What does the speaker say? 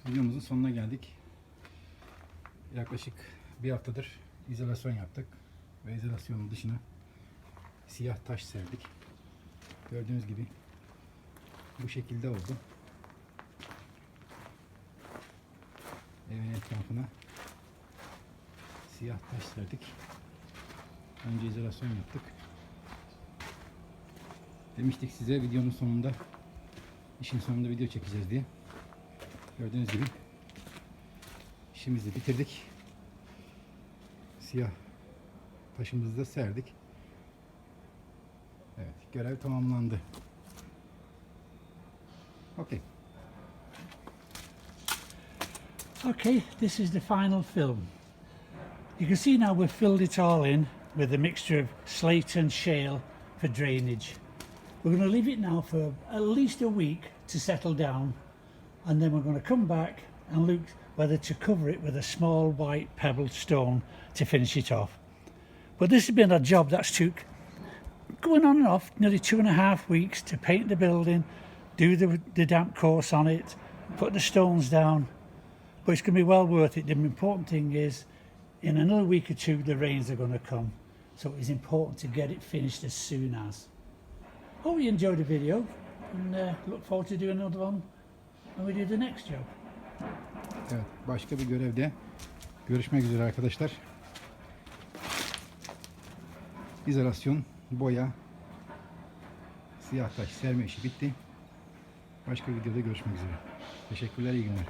Videomuzun sonuna geldik. Yaklaşık bir haftadır izolasyon yaptık ve izolasyonun dışına siyah taş serdik. Gördüğünüz gibi bu şekilde oldu. Evin etrafına siyah taş serdik. Önce izolasyon yaptık. Demiştik size videonun sonunda, işin sonunda video çekeceğiz diye. Gördüğünüz gibi işimizi bitirdik. Siyah taşımızı da serdik. Evet, görev tamamlandı. Okay. Okay, this is the final film. You can see now we've filled it all in with a mixture of slate and shale for drainage. We're going to leave it now for at least a week to settle down, and then we're going to come back and look whether to cover it with a small white pebbled stone to finish it off. But this has been a job that's took going on and off nearly 2.5 weeks to paint the building, do the damp course on it, put the stones down. But it's going to be well worth it. The important thing is, in another week or two, the rains are going to come. So it's important to get it finished as soon as. Hope you enjoyed the video, and look forward to doing another one when we do the next job. Evet, başka bir görevde görüşmek üzere arkadaşlar. İzolasyon, boya, siyah taş serme işi bitti. Başka bir videoda görüşmek üzere. Teşekkürler, iyi günler.